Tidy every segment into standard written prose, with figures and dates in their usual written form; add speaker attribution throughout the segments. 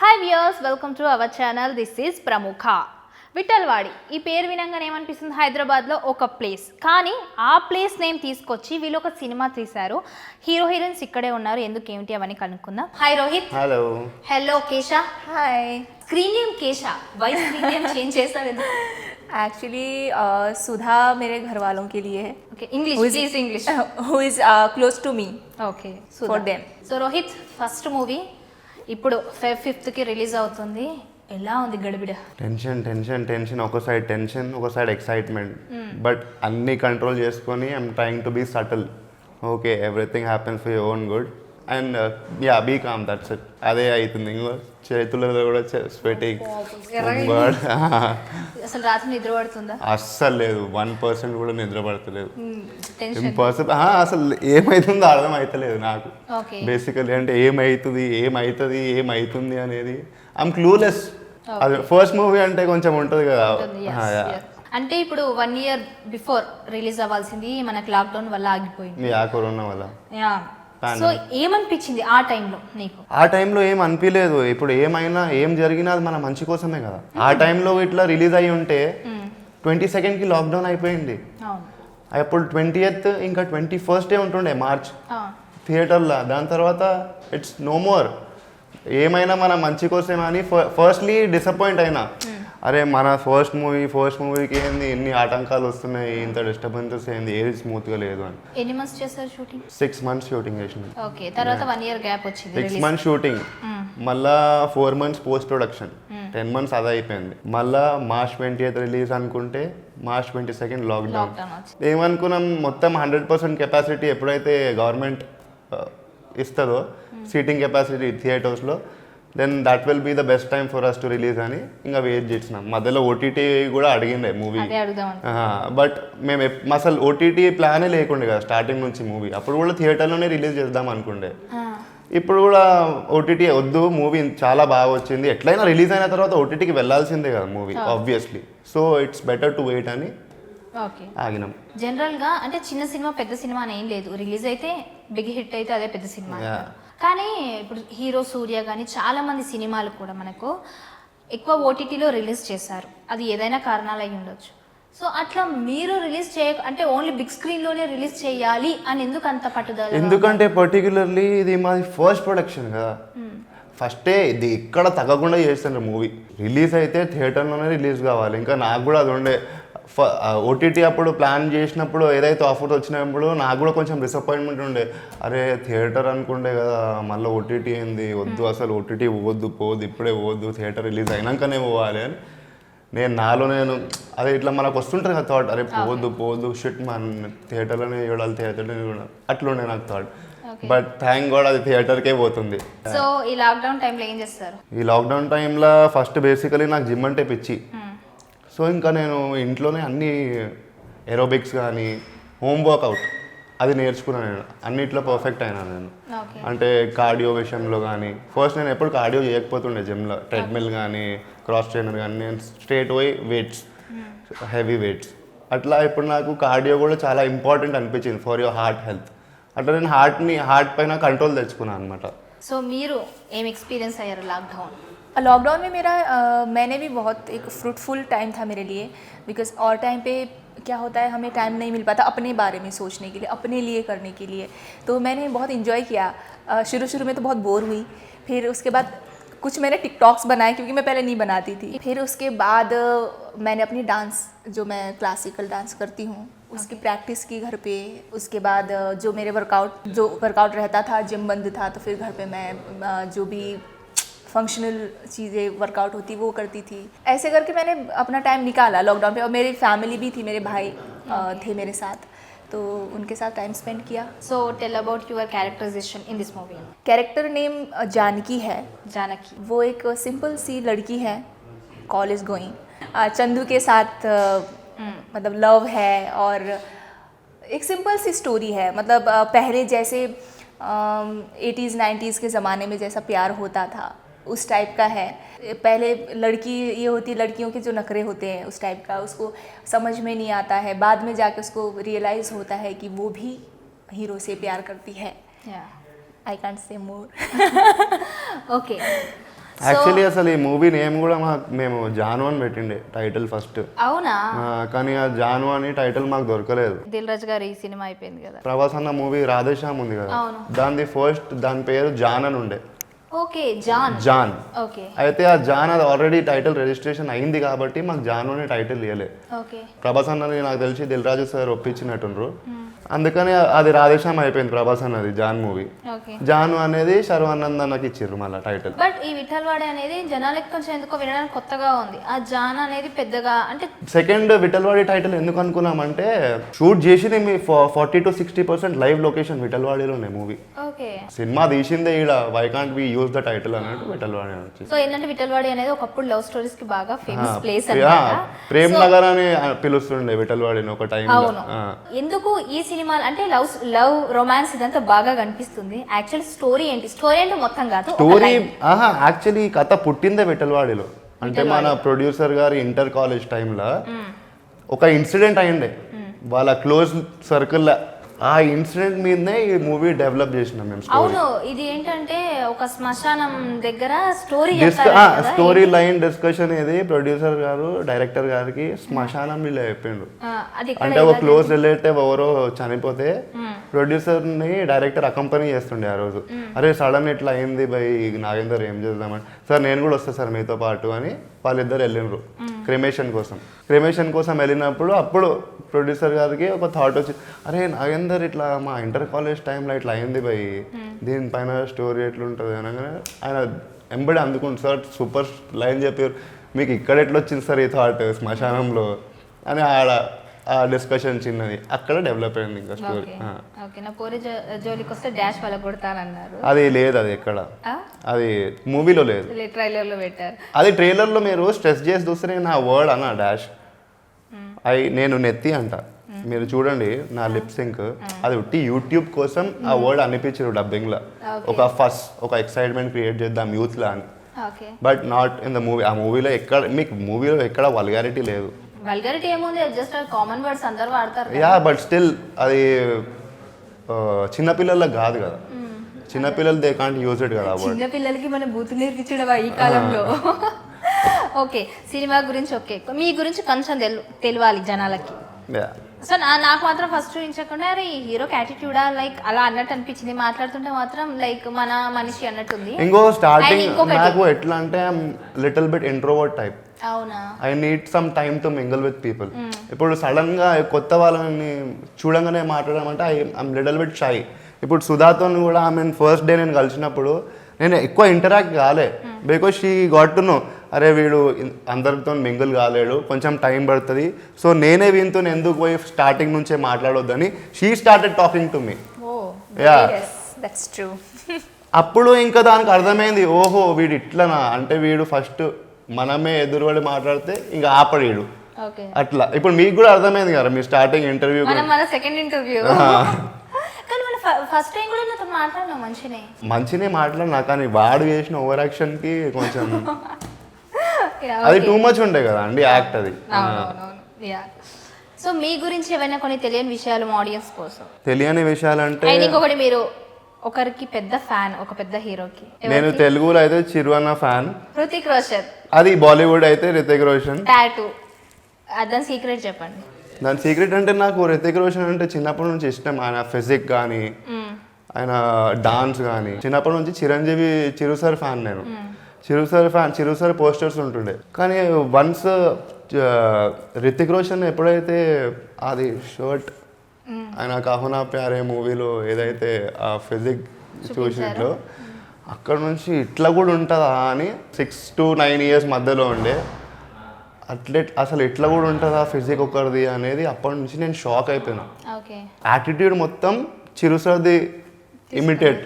Speaker 1: Hi viewers, welcome to our channel. This is ప్రముఖ. విఠల్వాడి ఈ పేరు వినంగానే ఏమనిపిస్తుంది? హైదరాబాద్లో ఒక ప్లేస్. కానీ ఆ ప్లేస్ నేమ్ తీసుకొచ్చి వీళ్ళు ఒక సినిమా తీశారు. హీరో హీరోయిన్స్ ఇక్కడే ఉన్నారు. ఎందుకు ఏమిటి అవన్నీ కనుక్కుందాం. Hi Rohit.
Speaker 2: Hello.
Speaker 1: Hello Kesha.
Speaker 3: Hi.
Speaker 1: Screen name Kesha, why screen name change చేస్తారు?
Speaker 3: एक्चुअली सुधा मेरे घर वालों के लिए है.
Speaker 1: Okay, English please, English.
Speaker 3: Who is close to me
Speaker 1: okay,
Speaker 3: for them.
Speaker 1: So Rohit, first movie ఇప్పుడు Feb 5th రిలీజ్ అవుతుంది. ఎలా ఉంది గడిబిడ?
Speaker 2: టెన్షన్ టెన్షన్ టెన్షన్, ఒక సైడ్ టెన్షన్, ఒక సైడ్ ఎక్సైట్మెంట్. బట్ అన్నీ కంట్రోల్ చేసుకొని I'm trying to be subtle. Okay, everything happens for your own good and yeah, be calm, that's it. అదే అవుతుంది. ఇంకో చేతులలో కూడా స్వెటింగ్.
Speaker 1: అసలు రాత్రి నిద్ర పడుతుందా?
Speaker 2: అస్సలు లేదు, 1% కూడా నిద్ర పడతలేదు.
Speaker 1: టెన్షన్.
Speaker 2: ఇంపాసిబుల్. అసలు ఏమవుతుందో అర్థం అవుతలేదు నాకు.
Speaker 1: ఓకే.
Speaker 2: బేసికలీ అంటే ఏమవుతుంది అనేది ఐఎమ్ క్లూలెస్. అది ఫస్ట్ మూవీ అంటే కొంచెం ఉంటుంది కదా.
Speaker 1: అంటే ఇప్పుడు 1 year బిఫోర్ రిలీజ్ అవ్వాల్సింది మనకి లాక్డౌన్ వల్ల ఆగిపోయింది.
Speaker 2: యా, కరోనా వల్ల.
Speaker 1: యా. సో ఏమనిపించింది ఆ టైంలో నీకు?
Speaker 2: ఆ టైంలో ఏం అనిపించలేదు. ఇప్పుడు ఏమైనా ఏం జరిగినా అది మన మంచి కోసమే కదా. ఆ టైంలో ఇట్లా రిలీజ్ అయ్యి ఉంటే 22nd లాక్డౌన్ అయిపోయింది.
Speaker 1: అవును.
Speaker 2: అప్పుడు 20th ఇంకా 21st ఉంటుండే మార్చ్ థియేటర్లో. దాని తర్వాత ఇట్స్ నో మోర్. ఏమైనా మన మంచి కోసమే అని ఫస్ట్లీ డిసప్పాయింట్ అయినా. అరే, మన ఫస్ట్ మూవీకి ఏంది ఇన్ని ఆటంకాలు వస్తున్నాయి, ఇంత డిస్టర్బెన్సెస్ ఏంది, ఏది స్మూత్గా లేదు అని.
Speaker 1: ఎన్ని మంత్స్ చేశారు షూటింగ్?
Speaker 2: 6 months షూటింగ్ చేసిన.
Speaker 1: ఓకే, తర్వాత 1 year గ్యాప్ వచ్చింది.
Speaker 2: 6 months షూటింగ్, మళ్ళా 4 months పోస్ట్ ప్రొడక్షన్, 10 months అది అయిపోయింది. మళ్ళా March 20th రిలీజ్ అనుకుంటే March 22nd లాక్డౌన్. ఏమనుకున్నాం, మొత్తం 100% కెపాసిటీ ఎప్పుడైతే గవర్నమెంట్ ఇస్తుందో సీటింగ్ కెపాసిటీ థియేటర్స్లో, then that will be the best time for us to release అని ఇంకా వెయిట్ చేసినాం. మధ్యలో ఓటీటీ కూడా అడిగిండే మూవీ. బట్ మేము అసలు ఓటీటీ ప్లానే లేకుండే కదా స్టార్టింగ్ నుంచి మూవీ. అప్పుడు కూడా థియేటర్లోనే రిలీజ్ చేద్దాం అనుకుండే. ఇప్పుడు కూడా ఓటీటీ వద్దు, మూవీ చాలా బాగా వచ్చింది, ఎట్లయినా రిలీజ్ అయిన తర్వాత ఓటీటీకి వెళ్ళాల్సిందే కదా movie obviously. So it's better to wait అని ఆగినాం.
Speaker 1: జనరల్గా అంటే చిన్న సినిమా పెద్ద సినిమా అని ఏం లేదు, రిలీజ్ అయితే బిగ్ హిట్ అయితే అదే పెద్ద సినిమా. కానీ ఇప్పుడు హీరో సూర్య కానీ చాలా మంది సినిమాలు కూడా మనకు ఎక్కువ ఓటీటీలో రిలీజ్ చేశారు. అది ఏదైనా కారణాలు అయి ఉండొచ్చు. సో అట్లా మీరు రిలీజ్ అంటే ఓన్లీ బిగ్ స్క్రీన్లోనే రిలీజ్ చేయాలి అని ఎందుకు అంత పట్టుదల?
Speaker 2: ఎందుకంటే పర్టికులర్లీ ఇది మాది ఫస్ట్ ప్రొడక్షన్ కదా. ఫస్టే ఇది ఎక్కడ తగ్గకుండా చేస్తున్నారు మూవీ. రిలీజ్ అయితే థియేటర్లోనే రిలీజ్ కావాలి. ఇంకా నాకు కూడా అది ఉండే. ఓటీటీ అప్పుడు ప్లాన్ చేసినప్పుడు ఏదైతే ఆఫర్ వచ్చినప్పుడు నాకు కూడా కొంచెం డిసప్పాయింట్మెంట్ ఉండే. అరే, థియేటర్ అనుకుంటే కదా, మళ్ళీ ఓటీటీ ఏంది, వద్దు అసలు ఓటీటీ పోవద్దు, ఇప్పుడే పోవద్దు, థియేటర్ రిలీజ్ అయినాకనే పోవాలి అని నేను అదే ఇట్లా మనకు వస్తుంటుంది కదా థాట్. అరే, పోవద్దు షిట్, మన థియేటర్లోనే చూడాలి అట్లుండే నాకు థాట్. బట్ థ్యాంక్ గాడ్ అది థియేటర్కే పోతుంది.
Speaker 1: సో ఈ లాక్డౌన్ టైంలో ఏం చేస్తారు?
Speaker 2: ఈ లాక్డౌన్ టైంలో ఫస్ట్ బేసికలీ నాకు జిమ్ అంటే పిచ్చి. సో ఇంకా నేను ఇంట్లోనే అన్ని ఏరోబిక్స్ కానీ హోమ్ వర్కౌట్ అది నేర్చుకున్నాను. నేను అన్నిట్లో పర్ఫెక్ట్ అయినా నేను. అంటే కార్డియో విషయంలో కానీ ఫస్ట్ నేను ఎప్పుడు కార్డియో చేయకపోతుండే జిమ్లో. ట్రెడ్మిల్ కానీ క్రాస్ ట్రైనర్ కానీ నేను స్ట్రేట్ పోయి వెయిట్స్, హెవీ వెయిట్స్ అట్లా. ఇప్పుడు నాకు కార్డియో కూడా చాలా ఇంపార్టెంట్ అనిపించింది ఫర్ యువర్ హార్ట్ హెల్త్. అట్లా నేను హార్ట్ పైన కంట్రోల్ తెచ్చుకున్నాను అనమాట.
Speaker 1: సో మీరు ఏం ఎక్స్పీరియన్స్ అయ్యారు లాక్డౌన్?
Speaker 3: लॉकडाउन में मेरा मैंने भी बहुत एक फ्रूटफुल टाइम था मेरे लिए. बिकॉज और टाइम पे क्या होता है, हमें टाइम नहीं मिल पाता अपने बारे में सोचने के लिए, अपने लिए करने के लिए. तो मैंने बहुत इन्जॉय किया. शुरू में तो बहुत बोर हुई. फिर उसके बाद कुछ मैंने टिकटॉक्स बनाए क्योंकि मैं पहले नहीं बनाती थी. फिर उसके बाद मैंने अपनी डांस, जो मैं क्लासिकल डांस करती हूँ, उसकी प्रैक्टिस की घर पे. उसके बाद जो मेरे वर्कआउट रहता था, जिम बंद था, तो फिर घर पे मैं जो भी फंक्शनल चीज़ें वर्कआउट होती वो करती थी. ऐसे करके मैंने अपना टाइम निकाला लॉकडाउन पे. और मेरी फैमिली भी थी, मेरे भाई थे मेरे साथ, तो उनके साथ टाइम स्पेंड किया.
Speaker 1: So tell about your characterisation in this movie.
Speaker 3: Character name Janaki है.
Speaker 1: जानकी
Speaker 3: वो एक सिंपल सी लड़की है, कॉलेज गोइंग. चंदू के साथ मतलब लव है और एक सिंपल सी स्टोरी है. मतलब पहले जैसे 80s 90s के ज़माने में जैसा प्यार होता था उस टाइप का है. पहले लड़की ये होती, लड़कियों के जो नखरे होते हैं उस टाइप का, उसको समझ में नहीं आता है. बाद में जाके उसको रियलाइज़ होता है कि वो भी हीरो से प्यार करती है. I can't say more.
Speaker 1: Okay.
Speaker 2: Actually అసలు ఈ మూవీ నేమ్ కూడా మేము జాను అని పెట్టిండే టైటిల్ ఫస్ట్,
Speaker 1: అవునా?
Speaker 2: కానీ ఆ జాను అని టైటిల్ మాకు దొరకలేదు.
Speaker 1: దిల్ రాజు గారి ఈ సినిమా అయిపోయింది కదా,
Speaker 2: ప్రభాస్ అన్న మూవీ రాధేశ్యామ్ ఉంది కదా, దాని పేరు జాన్ అని ఉండే.
Speaker 1: Okay, John. ఓకే,
Speaker 2: అయితే ఆ జాన్ అది ఆల్రెడీ టైటిల్ రిజిస్ట్రేషన్ అయింది కాబట్టి మాకు జాను అనే టైటిల్ ఇవ్వలే.
Speaker 1: ఓకే,
Speaker 2: ప్రభాస్ అన్నది నాకు తెలిసి దిల్ రాజు సార్ ఒప్పించినట్టుండ్రు, అందుకని అది రాధేశ్యామ్ అయిపోయింది ప్రభాస్ అన్నది జాన్ మూవీ.
Speaker 1: ఓకే,
Speaker 2: జాను అనేది శర్వానంద్ అన్నకి ఇచ్చిర్రు మళ్ళీ టైటిల్.
Speaker 1: బట్ ఈ విఠల్వాడి అనేది జనాలకి కొంచెం ఎందుకో వినడానికి కొత్తగా ఉంది. ఆ జాన్ అనేది పెద్దగా అంటే
Speaker 2: సెకండ్ విఠల్వాడి టైటిల్ ఎందుకు అనుకున్నామంటే షూట్ చేసింది మీ 40 to 60% లైవ్ లొకేషన్ విఠల్వాడిలోనే మూవీ.
Speaker 1: ఓకే,
Speaker 2: సినిమా తీసిందే ఈడ, why can't we use the title అన్నట్టు విఠల్వాడి అని.
Speaker 1: సో ఏంటంటే విఠల్వాడి అనేది ఒకప్పుడు లవ్ స్టోరీస్ కి బాగా ఫేమస్ ప్లేస్
Speaker 2: ప్రేమ్ నగర్ అని పిలుస్తుండే విఠల్వాడిని ఒక టైం.
Speaker 1: అవును, ఎందుకు ఈ సినిమా అంటే లవ్ రొమాన్స్ ఇదంతా బాగా కనిపిస్తుంది. యాక్చువల్ స్టోరీ ఏంటో మొత్తం కాదు,
Speaker 2: స్టోరీ యాక్చువల్లీ కథ పుట్టిందే విఠల్వాడిలో. అంటే మన ప్రొడ్యూసర్ గారి ఇంటర్ కాలేజ్ టైంలో ఒక ఇన్సిడెంట్ అయిండే వాళ్ళ క్లోజ్ సర్కిల్లో, ఆ ఇన్సిడెంట్ మీదనే ఈ మూవీ డెవలప్ చేసినాం మేము.
Speaker 1: అవును, ఇది ఏంటంటే ఒక శ్మశానం దగ్గర
Speaker 2: స్టోరీ లైన్ డిస్కషన్ ఇది ప్రొడ్యూసర్ గారు డైరెక్టర్ గారికి శ్మశానం ఇలా చెప్పిండు. అంటే ఒక క్లోజ్ రిలేటివ్ ఎవరో చనిపోతే ప్రొడ్యూసర్ ని డైరెక్టర్ అకంపెనీ చేస్తుండే ఆ రోజు. అరే సడన్ ఇట్లా అయింది బై నాగేందర్, ఏం చేద్దామని, సార్ నేను కూడా వస్తా సార్ మీతో పాటు అని వాళ్ళిద్దరు వెళ్ళిండ్రు క్రిమేషన్ కోసం వెళ్ళినప్పుడు అప్పుడు ప్రొడ్యూసర్ గారికి ఒక థాట్ వచ్చి, అరే నాగేందర్ ఇట్లా మా ఇంటర్ కాలేజ్ టైంలో ఇట్లా అయింది బై, దీనిపైన స్టోరీ ఎట్లుంటుంది అనగానే ఆయన ఎంబడి అందుకుంటు, సార్ సూపర్ లైన్ చెప్పారు, మీకు ఇక్కడ ఎట్లా వచ్చింది సార్ ఈ థాట్ శ్మశానంలో అని ఆ డిస్కషన్ చిన్నది అక్కడ డెవలప్ అయింది ఇంకా స్టోరీ.
Speaker 1: జోలికి వస్తే డాష్ వాళ్ళ కొడతానన్నారు,
Speaker 2: అది లేదు, అది ఎక్కడ, అది మూవీలో లేదు,
Speaker 1: ట్రైలర్ లో పెట్టారు.
Speaker 2: అది ట్రైలర్ లో మీరు స్ట్రెస్ చేసి చూస్తే నా వర్డ్ అన్న డాష్ నేను నెత్తి అంట, మీరు చూడండి నా లిప్ సింక్, అది ఉట్టి యూట్యూబ్ కోసం ఆ వర్డ్ అనిపించారు డబ్బింగ్ లో, ఒక ఎక్సైట్మెంట్ క్రియేట్ చేద్దాం యూత్ లా అని. But not in the movie. ఆ మూవీలో ఎక్కడ వల్గారిటీ లేదు.
Speaker 1: వల్గారిటీ ఏముంది, జస్ట్ కామన్ వర్డ్స్ అందరూ వాడతారు.
Speaker 2: యా, బట్ స్టిల్ అది చిన్నపిల్లలకు కాదు కదా, చిన్నపిల్లలు దే కాంట్ యూజ్ ఇట్ కదా.
Speaker 1: చిన్నపిల్లలకి మన బూతులు నేర్పించడం ఈ కాలంలో. ఓకే, సినిమా గురించి ఓకే, మీ గురించి కొంచెం తెలియాలి జనాలకి. సో నాకు మాత్రం ఫస్ట్ చూపించకుండా అరే ఈ హీరోకి యాటిట్యూడా లైక్ అలా అన్నట్టు అనిపించింది, మాట్లాడుతుంటే మాత్రం లైక్ మన మనిషి అన్నట్టుంది.
Speaker 2: ఇంకో స్టార్టింగ్ నాకు ఎట్లా అంటే లిటిల్ బిట్ ఇంట్రోవర్ట్ టైప్.
Speaker 1: అవునా?
Speaker 2: I need some time to mingle with people. ఇప్పుడు సడన్ గా కొత్త వాళ్ళని చూడంగానే మాట్లాడడం అంటే ఐఎమ్ లిటిల్ బిట్ షై. ఇప్పుడు సుధాతో కూడా ఆమె ఫస్ట్ డే నేను కలిసినప్పుడు నేను ఎక్కువ ఇంటరాక్ట్ కాలే, because she got to know, అరే వీడు అందరితో మింగిల్ కాలేడు, కొంచెం టైం పడుతుంది, సో నేనే వీనితో ఎందుకు పోయి స్టార్టింగ్ నుంచే మాట్లాడొద్దని she started talking to me. అప్పుడు ఇంకా దానికి అర్థమైంది, ఓహో వీడు ఇట్లనా, అంటే వీడు ఫస్ట్ మనమే ఎదురుపడి మాట్లాడితే ఇంకా ఆపడీడు అట్లా. ఇప్పుడు మీకు కూడా అర్థమైంది కదా మీ starting interview,
Speaker 1: second interview first time కూడా నాతో మాట్లాడినా మంచినే మాట్లాడినా, కానీ వాడు చేసిన ఓవర్ యాక్షన్ కి కొంచెం అది టూ మచ్ ఉండే కదా అండి యాక్ట్ అది. సో మీ గురించి ఏమైనా కొన్ని తెలియని విషయాలు ఆడియన్స్ కోసం?
Speaker 2: తెలియని విషయాలు అంటే
Speaker 1: ఇంకొకటి, మీరు ఒకరికి పెద్ద ఫ్యాన్, ఒక పెద్ద హీరోకి.
Speaker 2: నేను తెలుగులో అయితే చిరు అన్న ఫ్యాన్,
Speaker 1: హృతిక్ రోషన్.
Speaker 2: అది బాలీవుడ్ అయితే రితిక్ రోషన్.
Speaker 1: టాటూ, దాని సీక్రెట్ చెప్పండి.
Speaker 2: దాని సీక్రెట్ అంటే నాకు రితిక్ రోషన్ అంటే చిన్నప్పటి నుంచి ఇష్టం. ఆయన ఫిజిక్ కానీ ఆయన డాన్స్ కానీ, చిన్నప్పటి నుంచి చిరు సార్ ఫ్యాన్ నేను. చిరు సార్ పోస్టర్స్ ఉంటుండే. కానీ వన్స్ రితిక్ రోషన్ ఎప్పుడైతే అది షర్ట్ ఆయన కహునా ప్యారే మూవీలో ఏదైతే ఆ ఫిజిక్ చూసినట్లో అక్కడ నుంచి ఇట్లా కూడా ఉంటుందా అని 6 to 9 years మధ్యలో ఉండే అసలు ఇట్లా కూడా ఉంటుందా ఫిజిక్ ఒకరిది అనేది అప్పటి నుంచి నేను షాక్ అయిపోయినా. యాటిట్యూడ్ మొత్తం చిరు సార్ది ఇమిటేట్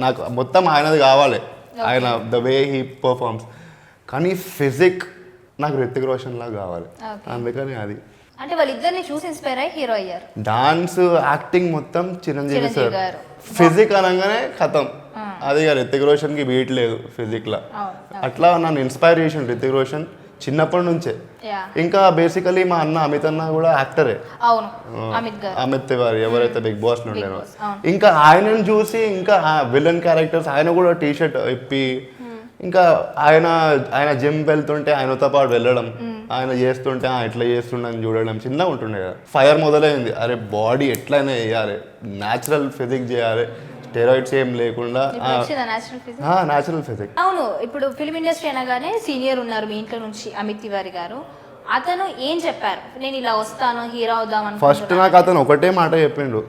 Speaker 2: నాకు మొత్తం ఆయనది కావాలి, ఆయన ద వే హీ పర్ఫార్మ్స్. కానీ ఫిజిక్ నాకు రితిక్ రోషన్ లాగా కావాలి, అందుకని అది.
Speaker 1: అంటే వాళ్ళిద్దరిని చూసి ఇన్స్పైర్ అయ్యి హీరో అయ్యారు.
Speaker 2: డాన్స్ యాక్టింగ్ మొత్తం చిరంజీవి సార్, ఫిజిక్ అనగానే ఖతం. అది రితిక్ రోషన్ కి బీట్ లేదు ఫిజిక్ లా. అట్లా నన్ను ఇన్స్పైర్ చేసిండు రితిక్ రోషన్ చిన్నప్పటి నుంచే. ఇంకా బేసికలీ మా అన్న అమిత్ అన్న కూడా యాక్టరే. అమిత్ తివారీ ఎవరైతే బిగ్ బాస్ లో ఉండేనో, ఇంకా ఆయనను చూసి ఇంకా విలన్ క్యారెక్టర్స్ ఆయన కూడా టీ షర్ట్ ఇప్పి ఇంకా ఆయన జిమ్ వెళ్తుంటే ఆయనతో పాటు వెళ్ళడం, ఆయన చేస్తుంటే ఇట్లా చేస్తుండని చూడడం చిన్నగా ఉంటుండే కదా. ఫైర్ మొదలైంది, అరే బాడీ ఎట్లయినా వేయాలి, న్యాచురల్ ఫిజిక్స్ చేయాలి, స్టెరాయిడ్స్ ఏం లేకుండా న్యాచురల్ ఫిజిక్స్.
Speaker 1: అవును, ఇప్పుడు ఫిల్మ్ ఇండస్ట్రీ అనగానే సీనియర్ ఉన్నారు మీ ఇంట్లో నుంచి అమిత్ తివారీ గారు, అతను ఏం చెప్పారు నేను ఇలా వస్తాను హీరో అవుదామని?
Speaker 2: ఫస్ట్ నాకు అతను ఒకటే మాట చెప్పిండు,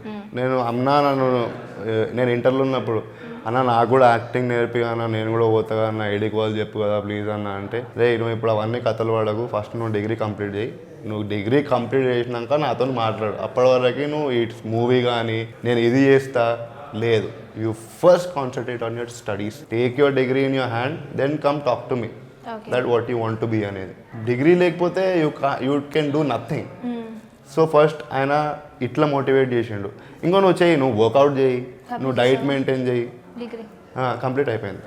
Speaker 2: నేను ఇంటర్లో ఉన్నప్పుడు, అన్న నాకు కూడా యాక్టింగ్ నేర్పి అన్న, నేను కూడా పోతా అన్న, ఐడికి వాళ్ళు చెప్పు కదా ప్లీజ్ అన్న అంటే, రే నువ్వు ఇప్పుడు అవన్నీ కథలు పడకు, ఫస్ట్ నువ్వు డిగ్రీ కంప్లీట్ చేయి, నువ్వు డిగ్రీ కంప్లీట్ చేసినాక నాతో మాట్లాడు, అప్పటి వరకు నువ్వు ఇట్స్ మూవీ కానీ నేను ఇది చేస్తా లేదు, you first concentrate on your studies, take your degree in your hand, then come talk to me that what you want to be అనేది. డిగ్రీ లేకపోతే you can do nothing. So first ఆయన ఇట్లా motivate చేసిండు. ఇంకో నువ్వు చెయ్యి, నువ్వు work out చేయి, నువ్వు డైట్ మెయింటైన్ చేయి, కంప్లీట్ అయిపోయింది.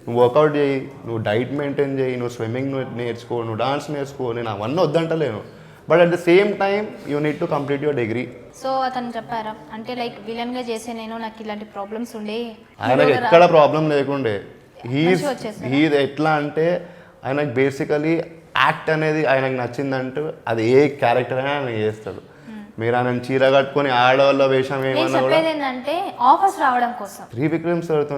Speaker 2: నువ్వు వర్కౌట్ చేయి, నువ్వు డైట్ మెయింటైన్ చేయి, నువ్వు స్విమ్మింగ్ నేర్చుకో, నువ్వు డాన్స్ నేర్చుకో, నేను అవన్నీ వద్దంటలేను, but at the same time you need to complete your degree.
Speaker 1: So అతను చెప్పారా అంటే లైక్ విలన్ గా చేసే నేను నాకు ఇలాంటి ప్రాబ్లమ్స్ ఉండే?
Speaker 2: ఆయనకు ఎక్కడ ప్రాబ్లం లేకుండే. హీజ్ ఎట్లా అంటే ఆయనకు బేసికలీ యాక్ట్ అనేది ఆయనకు నచ్చిందంటూ అది ఏ క్యారెక్టర్ అయినా ఆయన చేస్తాడు. మీరు ఆయన చీర కట్టుకొని ఆడవాళ్ళ వేషం ఏమన్నా కూడా
Speaker 1: ఏంటంటే ఆఫర్స్ రావడం కోసం
Speaker 2: త్రివిక్రమ్ సార్తో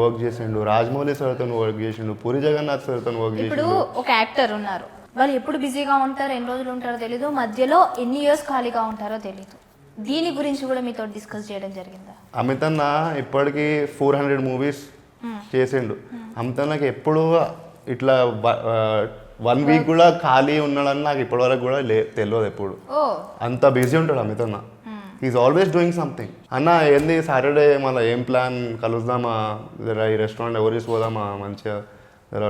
Speaker 2: వర్క్ చేసిండు, రాజమౌళి సార్తో వర్క్ చేసిండు, పూరి జగన్నాథ్ సార్తో వర్క్ చేసిండు.
Speaker 1: ఇప్పుడు ఒక యాక్టర్ ఉన్నారు, వాళ్ళు ఎప్పుడు బిజీగా ఉంటారు, ఎన్ని రోజులు ఉంటారో తెలీదు, మధ్యలో ఎన్ని ఇయర్స్ ఖాళీగా ఉంటారో తెలీదు. దీని గురించి కూడా మీతో డిస్కస్ చేయడం జరిగిందా?
Speaker 2: అమిత్ అన్న ఇప్పటికీ 400 మూవీస్ చేసిండు. అమిత్ అన్నకి ఎప్పుడు ఇట్లా 1 వీక్ కూడా ఖాళీ ఉన్నాడని నాకు ఇప్పటివరకు కూడా తెలియదు. ఎప్పుడు అంత బిజీ ఉంటాడు అమిత్ అన్న. Is always doing something. అన్న ఏంది సాటర్డే మళ్ళీ ఏం ప్లాన్, కలుద్దామా, ఈ రెస్టారెంట్ ఎవరు పోదామా, మంచిగా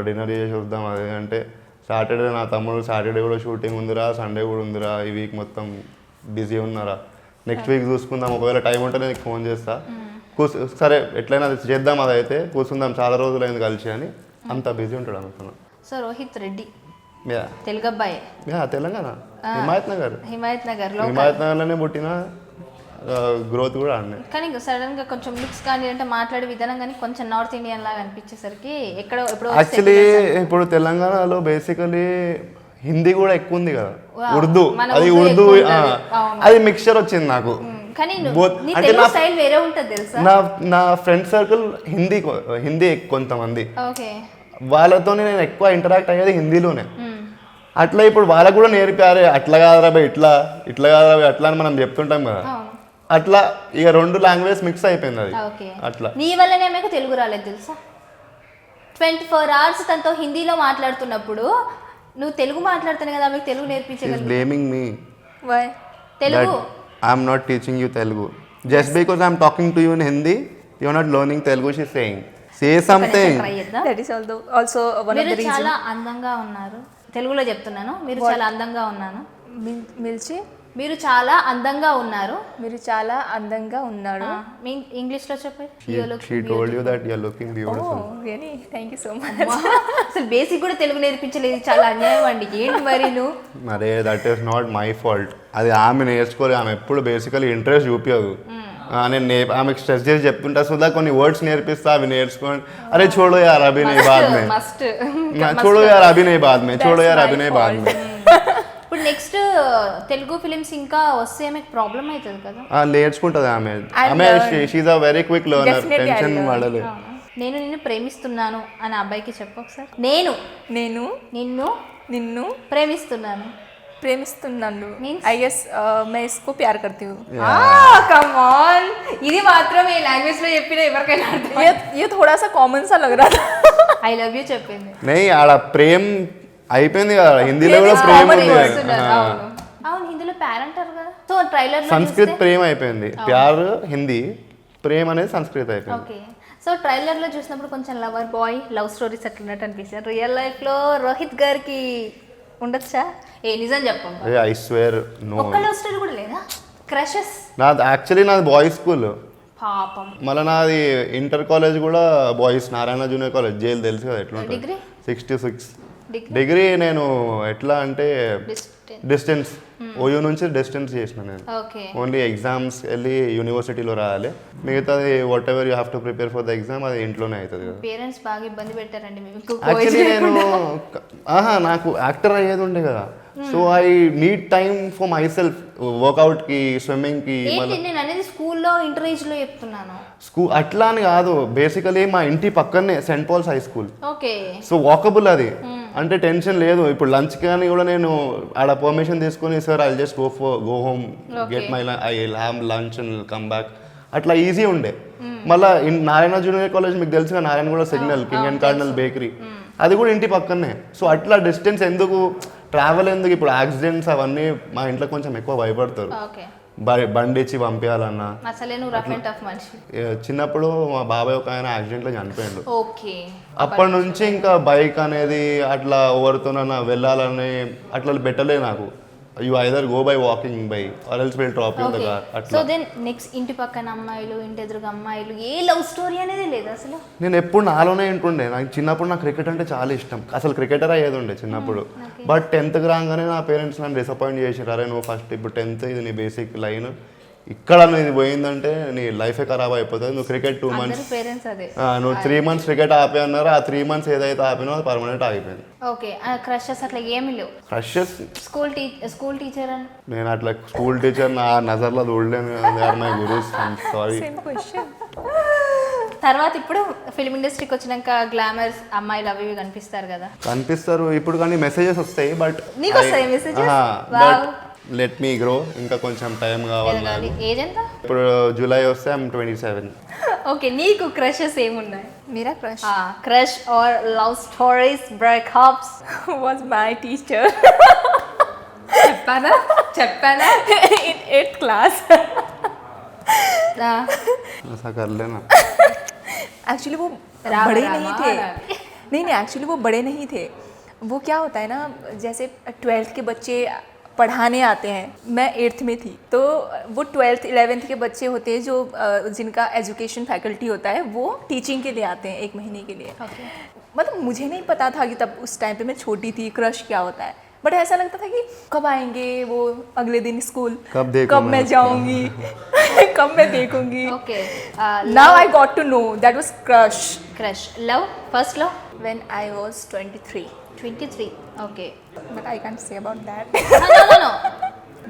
Speaker 2: డిన్నర్ చేసి వద్దాం అదే అంటే, సాటర్డే నా తమ్ముడు సాటర్డే కూడా షూటింగ్ ఉందిరా, సండే కూడా ఉందిరా, ఈ వీక్ మొత్తం బిజీ ఉన్నారా, నెక్స్ట్ వీక్ చూసుకుందాం, ఒకవేళ టైం ఉంటే నేను ఫోన్ చేస్తా, సరే ఎట్లయినా అది చేద్దాం, అదైతే కూర్చుందాం, చాలా రోజులు అయింది కలిసి అని. అంత బిజీ ఉంటాడు అనుకున్నాను.
Speaker 1: సో రోహిత్ రెడ్డి
Speaker 2: యా
Speaker 1: తెలుగు అబ్బాయి,
Speaker 2: తెలంగాణ హిమాయత్ నగర్లోనే పుట్టిన, గ్రోత్ కూడా ఆడనే.
Speaker 1: కానీ సడన్ గా కొంచెం లుక్స్ కానీ అంటే మాట్లాడే విధానం కానీ కొంచెం నార్త్ ఇండియన్ లాగా అనిపించేసరికి ఎక్కడో ఎప్పుడో.
Speaker 2: యాక్చువల్లీ ఇప్పుడు తెలంగాణలో బేసికలీ హిందీ కూడా ఎక్కువ ఉంది కదా, ఉర్దూ, అది ఉర్దూ అది మిక్స్చర్ వచ్చింది నాకు.
Speaker 1: అంటే
Speaker 2: నా ఫ్రెండ్ సర్కిల్ హిందీ కొంతమంది, వాళ్ళతో నేను ఎక్కువ ఇంటరాక్ట్ అయ్యేది హిందీలోనే. అట్లా ఇప్పుడు వాళ్ళకు కూడా నేర్పారే, అట్లా కాదురా బై ఇట్లా, ఇట్లా కాదురా బై అట్లా అని మనం చెప్తుంటాం కదా, అట్లా ఇక 2 లాంగ్వేజ్ మిక్స్ అయిపోయింది అది. అట్లా
Speaker 1: నీ వల్లనే మీకు తెలుగు రాలేదు తెలుసా? 24 hours తనతో హిందీలో మాట్లాడుతున్నప్పుడు నువ్వు తెలుగు మాట్లాడుతున్నావు కదా, మీకు తెలుగు నేర్పించగలరు.
Speaker 2: Blaming me
Speaker 1: why Telugu?
Speaker 2: I'm not teaching you Telugu, just because I'm talking to you in Hindi, you are not learning Telugu. She is saying say something.
Speaker 3: That is also one of the reason.
Speaker 1: చాలా అందంగా ఉన్నారు, తెలుగులో చెప్తున్నాను, మీరు చాలా అందంగా ఉన్నాను.
Speaker 3: మిల్చి
Speaker 1: మీరు చాలా అందంగా ఉన్నారు.
Speaker 3: మీరు చాలా అందంగా ఉన్నారు.
Speaker 1: మీ ఇంగ్లీష్ లో చెప్పండి.
Speaker 2: She told you that you are looking beautiful.
Speaker 3: Oh, really? Thank you so much.
Speaker 1: అసలు బేసిక్ కూడా తెలుగు నేర్పించలేదు, చాలా అన్యాయం అండి. ఏంటి మరి నువ్వు?
Speaker 2: మరే that is not my fault. అది ఆమె నేర్చుకోలేదు, ఆమె ఎప్పుడు బేసికలీ ఇంట్రెస్ట్ చూపించదు. నేను ఆమెకు స్ట్రెస్ చేసి చెప్తుంటా, సుధా కొన్ని వర్డ్స్ నేర్పిస్తా, అవి నేర్చుకోండి. అరే చూడో యార్ అభి నహీ బాద్ మే, చూడో యార్ అభి నహీ బాద్ మే, చూడో యార్ అభి నహీ బాద్ మే.
Speaker 1: ఇప్పుడు నెక్స్ట్ తెలుగు ఫిలిమ్స్ ఇంకా వస్తే ఆమెకు ప్రాబ్లం అవుతుంది కదా?
Speaker 2: నేర్చుకుంటుంది ఆమె. She is a very quick learner, tension పడలేదు.
Speaker 1: నేను నిన్ను ప్రేమిస్తున్నాను అని అబ్బాయికి చెప్పు ఒకసారి. నేను
Speaker 3: నేను
Speaker 1: నిన్ను
Speaker 3: నిన్ను
Speaker 1: ప్రేమిస్తున్నాను.
Speaker 3: ప్రేమిస్తున్నాను ఐ గెస్ मैं इसको प्यार करती हूँ.
Speaker 1: कम ऑन, ఇది మాత్రం ఈ లాంగ్వేజ్ లో చెప్పినా ఎవరికైనా అర్థం.
Speaker 3: ये थोड़ा सा कॉमन सा लग रहा था.
Speaker 1: ఐ లవ్ యూ చెప్పింది.
Speaker 2: नहीं ఆడ ప్రేమ్ అయిపోయింది కదా, హిందీలో కూడా ప్రేమ ఉంది.
Speaker 1: అవును, హిందీలో ప్యార్ అంటారు కదా. సో ట్రైలర్ లో
Speaker 2: సంస్కృత్ ప్రేమ అయిపోయింది, ప్యార్ హిందీ, ప్రేమ అనేది సంస్కృత్ అయిపోయింది.
Speaker 1: ఓకే. సో ట్రైలర్ లో చూసినప్పుడు కొంచెం లవర్ బాయ్ లవ్ స్టోరీస్ అట్లున్నట్టు అనిపిస్తుంది. రియల్ లైఫ్ లో రోహిత్ గారికి ఉండొచ్చా? నిజం చెప్పండి.
Speaker 2: I swear no.
Speaker 1: ఒక్క లవ్ స్టోరీ కూడా లేదా? క్రషెస్?
Speaker 2: నాది యాక్చువల్లీ నాది బాయ్స్ స్కూల్.
Speaker 1: పాపం.
Speaker 2: మళ్ళీ నాది ఇంటర్ కాలేజ్ కూడా boys, Narayana junior college, jail తెలుసు కదా ఎట్లా ఉంటుంది.
Speaker 1: డిగ్రీ
Speaker 2: 66 డిగ్రీ నేను ఎట్లా అంటే
Speaker 1: Distance.
Speaker 2: డిస్టెన్స్ ఓయూ నుంచి డిస్టెన్స్ చేసిన నేను
Speaker 1: ఓకే
Speaker 2: ఓన్లీ ఎగ్జామ్స్ వెళ్ళి యూనివర్సిటీలో రాయాలి మిగతాది what ever you have to prepare for the exam అది ఇంట్లోనే అవుతుంది కదా
Speaker 1: పేరెంట్స్ బాగా ఇబ్బంది పెట్టారండి మీకు
Speaker 2: యాక్చువల్లీ నేను నాకు యాక్టర్ అయ్యేది ఉండే కదా so I need time for myself వర్కౌట్కి స్విమ్మింగ్కి
Speaker 1: ఏంటి నేను అనేది స్కూల్లో ఇంటర్వ్యూస్లో చెప్తున్నాను.
Speaker 2: స్కూల్ అట్లా అని కాదు బేసికలీ మా ఇంటి పక్కనే Saint Paul's high school
Speaker 1: okay
Speaker 2: so walkable అది అంటే టెన్షన్ లేదు ఇప్పుడు లంచ్ కానీ కూడా నేను ఆడ పర్మిషన్ తీసుకుని sir I just go home get my I have lunch and come back అట్లా ఈజీ ఉండే మళ్ళీ నారాయణ జూనియర్ కాలేజ్ మీకు తెలుసుగా నారాయణ కూడా signal king and cardinal bakery అది కూడా ఇంటి పక్కనే సో అట్లా డిస్టెన్స్ ఎందుకు ట్రావెల్ ఎందుకు ఇప్పుడు యాక్సిడెంట్స్ అవన్నీ మా ఇంట్లో కొంచెం ఎక్కువ భయపడతారు
Speaker 1: ఓకే
Speaker 2: బండి ఇచ్చి పంపించాలన్నా
Speaker 1: అసలే నువ్వు రఫ్ అండ్ టఫ్ మనిషి.
Speaker 2: చిన్నప్పుడు మా బాబాయ్ ఒక ఆయన యాక్సిడెంట్లో చనిపోయాడు
Speaker 1: ఓకే
Speaker 2: అప్పటి నుంచి ఇంకా బైక్ అనేది అట్లా ఎవరితోనన్నా వెళ్ళాలని అట్లా పెట్టలే నాకు you either go by walking by or else will drop in the car
Speaker 1: so
Speaker 2: అట్లా
Speaker 1: దెన్ నెక్స్ట్ ఇంటి పక్కన అమ్మాయిలు ఇంటి ఎదురుగా అమ్మాయిలు ఏ లవ్ స్టోరీ అనేది లేదు అసలు.
Speaker 2: నేను ఎప్పుడు నాలోనే ఉంటుండే నాకు చిన్నప్పుడు నాకు క్రికెట్ అంటే చాలా ఇష్టం అసలు క్రికెటర్ అయ్యేది ఉండే చిన్నప్పుడు బట్ 10th రాగానే నా పేరెంట్స్ నన్ను డిసప్పాయింట్ చేసారు అరే నువ్వు ఫస్ట్ ఇప్పుడు 10th ఇది నీ బేసిక్ లైన్ ఇక్కడ నువ్వు ఇది పోయిందంటే నీ లైఫే ఖరాబ్ అయిపోతుంది నువ్వు క్రికెట్ 2 months
Speaker 1: పేరెంట్స్ అదే
Speaker 2: నువ్వు 3 months క్రికెట్ ఆపే అన్నారు ఆ 3 months ఏదైతే ఆపినో అది పర్మనెంట్ ఆగిపోయింది.
Speaker 1: ఓకే క్రషెస్ అట్లా ఏమీ లేవు.
Speaker 2: ఫ్రెషర్స్
Speaker 1: స్కూల్ టీచర్ అని
Speaker 2: నేను అట్లా స్కూల్ టీచర్ నా నజర్లో చూడలేను they are my gurus sorry.
Speaker 1: తర్వాత ఇప్పుడు ఫిల్మ్ ఇండస్ట్రీకి వచ్చినాక గ్లామర్స్ అమ్మాయిలు అవి ఇవి కనిపిస్తారు కదా.
Speaker 2: కనిపిస్తారు ఇప్పుడు కానీ మెసేజెస్ వస్తాయి బట్
Speaker 1: నీకు వస్తాయి messages?
Speaker 2: But let me grow ఇంకా కొంచెం టైం కావాలి నాకు.
Speaker 1: ఏజ్ ఎంత?
Speaker 2: ఇప్పుడు జూలై వస్తే ఐమ్ 27.
Speaker 1: ఓకే నీకు క్రషెస్ ఏమున్నాయి?
Speaker 3: मेरा crush
Speaker 1: crush or love stories breakups
Speaker 3: was my teacher
Speaker 1: చెప్పానా
Speaker 3: in 8th class.
Speaker 2: ऐसा कर लेना.
Speaker 3: एक्चुअली वो
Speaker 1: राम
Speaker 3: बड़े
Speaker 1: राम
Speaker 3: नहीं थे.
Speaker 1: राम।
Speaker 3: नहीं एक्चुअली वो बड़े नहीं थे. वो क्या होता है ना जैसे 12th के बच्चे पढ़ाने आते हैं मैं 8th में थी तो वो 12th 11th के बच्चे होते हैं जो जिनका एजुकेशन फैकल्टी होता है वो टीचिंग के लिए आते हैं 1 महीने के लिए. मतलब मुझे नहीं पता था कि तब उस टाइम पे मैं छोटी थी क्रश क्या होता है बट ऐसा लगता था कि कब आएंगे वो अगले दिन स्कूल कब मैं जाऊंगी कब मैं देखूंगी.
Speaker 1: Okay
Speaker 3: Now I got to know that was crush
Speaker 1: crush love first love
Speaker 3: when I was 23
Speaker 1: 23 okay
Speaker 3: but I can't say about that.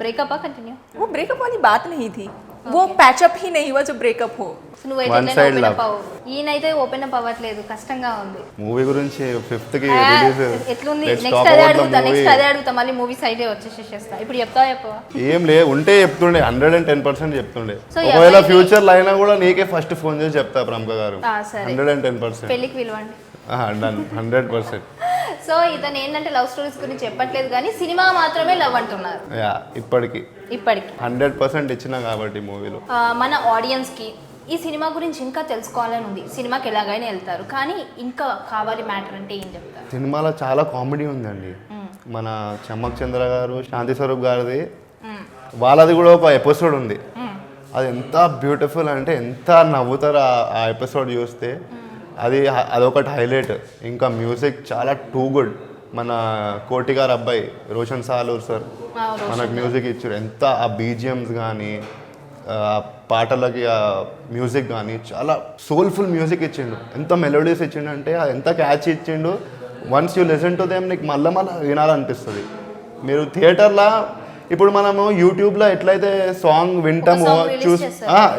Speaker 1: Breakup continue
Speaker 3: वो ब्रेकअप वाली बात नहीं थी वो पैचअप ही नहीं हुआ जो ब्रेकअप हो.
Speaker 1: నువ్వైతే
Speaker 2: One side
Speaker 1: open
Speaker 2: love.
Speaker 1: Up అవ్వు. ఈయనైతే ఓపెన్ అప్ అవ్వట్లేదు కష్టంగా ఉంది.
Speaker 2: మూవీ గురించి 5th కి రిలీజ్
Speaker 1: ఎట్లుంది నెక్స్ట్ అదే అడుగుతా మళ్ళీ మూవీ సైడే వచ్చేసేస్తా ఇప్పుడు చెప్తావా చెప్పవా?
Speaker 2: ఏం లే ఉంటే చెప్తుండే 110% చెప్తుండే
Speaker 1: So,
Speaker 2: ఒకవేళ ఫ్యూచర్ లో అయినా కూడా నీకే ఫస్ట్ ఫోన్ చేసి చెప్తా ప్రముఖ గారు
Speaker 1: సరే
Speaker 2: 110%.
Speaker 1: పెళ్ళికి పిలవండి.
Speaker 2: డన్ 100%.
Speaker 1: సో ఇతను ఏంటంటే లవ్ స్టోరీస్ గురించి చెప్పట్లేదు కానీ సినిమా మాత్రమే లవ్ అంటున్నారు
Speaker 2: యా ఇప్పటికి 100% ఇచ్చినా కాబట్టి మూవీలో
Speaker 1: మన ఆడియన్స్కి ఈ సినిమా గురించి ఇంకా తెలుసుకోవాలని ఉంది. సినిమాకి ఎలాగైనా వెళ్తారు కానీ ఇంకా కావాలి మ్యాటర్ అంటే ఏం చెప్తారు?
Speaker 2: సినిమాలో చాలా కామెడీ ఉందండి మన చమ్మక్ చంద్ర గారు శాంతి స్వరూప్ గారిది వాళ్ళది కూడా ఒక ఎపిసోడ్ ఉంది అది ఎంత బ్యూటిఫుల్ అంటే ఎంత నవ్వుతారు ఆ ఎపిసోడ్ చూస్తే అదొకటి హైలైట్. ఇంకా మ్యూజిక్ చాలా టూ గుడ్ మన కోటి గారు అబ్బాయి రోషన్ సాలూర్ సార్ మనకు మ్యూజిక్ ఇచ్చారు ఎంత ఆ బీజిఎమ్స్ కానీ ఆ పాటలకి ఆ మ్యూజిక్ కానీ చాలా సోల్ఫుల్ మ్యూజిక్ ఇచ్చిండు ఎంత మెలోడీస్ ఇచ్చిండు అంటే అది ఎంత క్యాచ్ ఇచ్చిండు once you listen to them నీకు మళ్ళీ వినాలనిపిస్తుంది. మీరు థియేటర్లో ఇప్పుడు మనము యూట్యూబ్లో ఎట్లయితే సాంగ్ వింటామో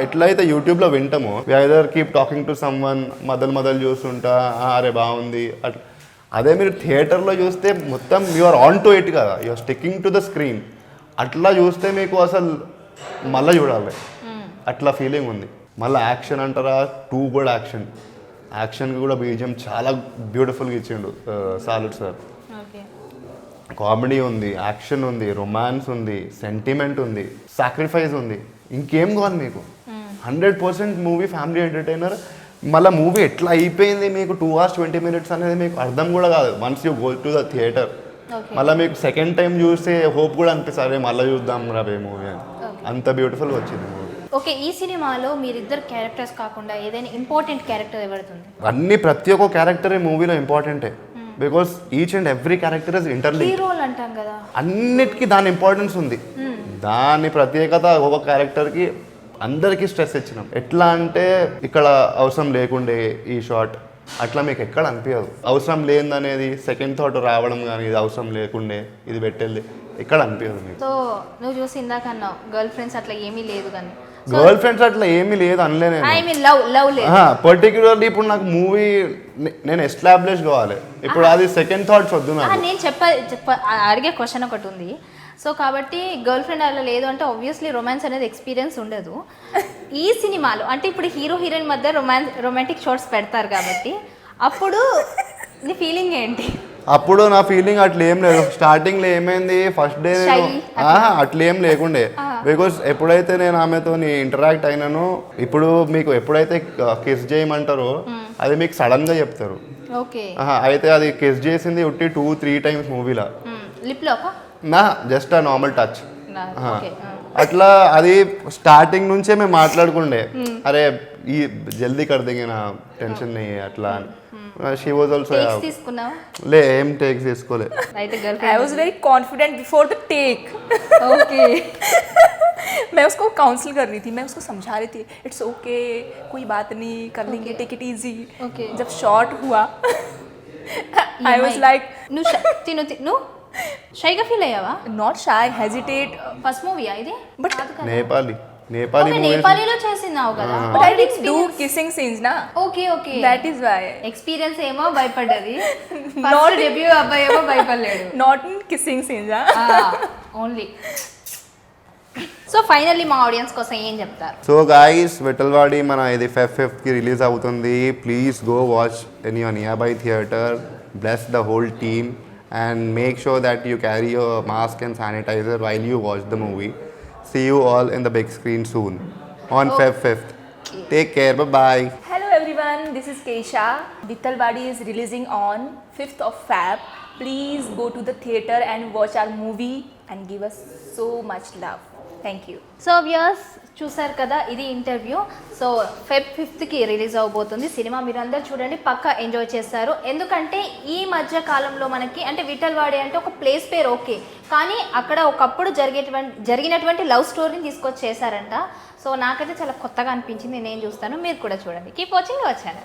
Speaker 2: ఎట్లయితే యూట్యూబ్లో వింటామో we either keep talking to someone మొదలు చూస్తుంటా అరే బాగుంది అట్లా అదే మీరు థియేటర్లో చూస్తే మొత్తం యూఆర్ ఆన్ టు ఇట్ కదా you're sticking to the screen అట్లా చూస్తే మీకు అసలు మళ్ళీ చూడాలి అట్లా ఫీలింగ్ ఉంది. మళ్ళీ యాక్షన్ అంటారా టూ కూడా యాక్షన్కి కూడా బీజిఎం చాలా బ్యూటిఫుల్గా ఇచ్చిండు సాలూర్ సార్. కామెడీ ఉంది యాక్షన్ ఉంది రొమాన్స్ ఉంది సెంటిమెంట్ ఉంది సాక్రిఫైస్ ఉంది ఇంకేం కావాలి మీకు 100% మూవీ ఫ్యామిలీ ఎంటర్టైనర్. మళ్ళీ మూవీ ఎట్లా అయిపోయింది మీకు 2 hours 20 minutes అనేది మీకు అర్థం కూడా కాదు once you go to the theatre. మళ్ళీ మీకు సెకండ్ టైం చూస్తే హోప్ కూడా అనిపిస్తుంది మళ్ళీ చూద్దాం రాబోయే మూవీ అని అంత బ్యూటిఫుల్గా వచ్చింది మూవీ.
Speaker 1: ఓకే ఈ సినిమాలో మీరిద్దరు క్యారెక్టర్స్ కాకుండా ఏదైనా ఇంపార్టెంట్ క్యారెక్టర్ ఎవరుతుంది?
Speaker 2: ప్రతి ఒక్క క్యారెక్టర్ ఈ మూవీలో ఇంపార్టెంటే because each and every character is interlink.
Speaker 1: హీరోలు అంటాం కదా,
Speaker 2: అన్నిటికీ దాని ఇంపార్టెన్స్ ఉంది, దాని ప్రత్యేకత. ఒక క్యారెక్టర్కి అందరికీ స్ట్రెస్ ఇచ్చినాం. ఎట్లా అంటే ఇక్కడ అవసరం లేకుండే ఈ షాట్, అట్లా మీకు ఎక్కడ అనిపించదు. అవసరం లేదనేది సెకండ్ థాట్ రావడం కానీ, ఇది అవసరం లేకుండే ఇది పెట్టేది ఎక్కడ అనిపించదు మీకు.
Speaker 1: సో నువ్వు చూసి ఇందాక అన్నావు గర్ల్ ఫ్రెండ్స్ అట్లా ఏమీ లేదు కానీ,
Speaker 2: గర్ల్ ఫ్రెండ్స్ అట్లా ఏమీ లేదు అనలే నేను.
Speaker 1: ఐ మీన్ లవ్ లేదు.
Speaker 2: పర్టికులర్లీ ఇప్పుడు నాకు మూవీ నేను ఎస్టాబ్లిష్ కావాలి, ఇప్పుడు అది సెకండ్ థాట్స్ వద్దు నాకు.
Speaker 1: నేను అడిగే క్వశ్చన్ ఒకటి ఉంది. సో కాబట్టి గర్ల్ ఫ్రెండ్ అలా లేదు అంటే ఆబ్వియస్లీ రొమాన్స్ అనేది ఎక్స్పీరియన్స్ ఉండదు. ఈ సినిమాలో అంటే ఇప్పుడు హీరో హీరోయిన్ మధ్య రొమాంటిక్ షాట్స్ పెడతారు కాబట్టి అప్పుడు నీ ఫీలింగ్ ఏంటి?
Speaker 2: అప్పుడు నా ఫీలింగ్ అట్లా ఏం లేదు. స్టార్టింగ్లో ఏమైంది, ఫస్ట్ డే అట్లా ఏం లేకుండే. బికాస్ ఎప్పుడైతే నేను ఆమెతో ఇంటరాక్ట్ అయినానో, ఇప్పుడు మీకు ఎప్పుడైతే కిస్ చేయమంటారో అది మీకు సడన్గా చెప్తారు.
Speaker 1: ఓకే,
Speaker 2: అయితే అది కిస్ చేసింది ఉట్టి 2-3 టైమ్స్ మూవీలో.
Speaker 1: లిప్లో
Speaker 2: నా జస్ట్ ఆ నార్మల్ టచ్. అట్లా అది స్టార్టింగ్ నుంచే మేము మాట్లాడుకుండే, అరే ఈ జల్దీ కర్దింగే నా టెన్షన్ ని అట్లా అని. షీ వాజ్ ఆల్సో లే ఏం టేక్స్ తీసుకోలే.
Speaker 3: I was very confident before the take.
Speaker 1: Okay.
Speaker 3: मैं उसको काउंसिल कर रही थी, मैं उसको समझा रही थी इट्स ओके, कोई बात नहीं, कर लेंगे, टेक इट इजी. जब शॉट हुआ I was like
Speaker 1: నువ్వు షైగా ఫీల్ అయ్యావా?
Speaker 3: not shy, hesitate,
Speaker 1: ఫస్ట్ మూవీయా ఇది?
Speaker 3: but
Speaker 2: నేపాలీ
Speaker 1: నేపాలీలో చేసినావు కదా.
Speaker 3: but I didn't do kissing scenes na.
Speaker 1: Okay okay,
Speaker 3: That is why.
Speaker 1: Experience ఏమో భయపడ్డది, ఫస్ట్ డెబ్యూ అబ్బాయి ఏమో భయపడలేడు.
Speaker 3: Not in kissing scenes ah.
Speaker 1: Only. So finally మా audience కోసం ఏం చెప్తారు?
Speaker 2: సో గాయ్స్, విఠల్వాడి మన ఇది Feb 5th రిలీజ్ అవుతుంది. Please go watch in your near by theatre. Bless the whole team and make sure that you carry your mask and sanitizer while you watch the movie. See you all in the big screen soon on Feb 5th. Take care, bye-bye.
Speaker 3: Hello everyone, this is Keisha. Vithalwadi is releasing on 5th of Feb. Please go to the theatre and watch our movie and give us so much love. Thank you.
Speaker 1: So viewers చూసారు కదా, ఇది interview. So Feb 5th release అవబోతుంది cinema. మీరు అందరు చూడండి, పక్కా enjoy చేస్తారు. ఎందుకంటే ఈ మధ్య కాలంలో మనకి అంటే విఠల్వాడి అంటే ఒక ప్లేస్ పేరు ఓకే, కానీ అక్కడ ఒకప్పుడు జరిగినటువంటి లవ్ స్టోరీని తీసుకొచ్చి చేశారంట. సో నాకైతే చాలా కొత్తగా అనిపించింది, నేను చూస్తాను, మీరు కూడా చూడండి. Keep watching our channel.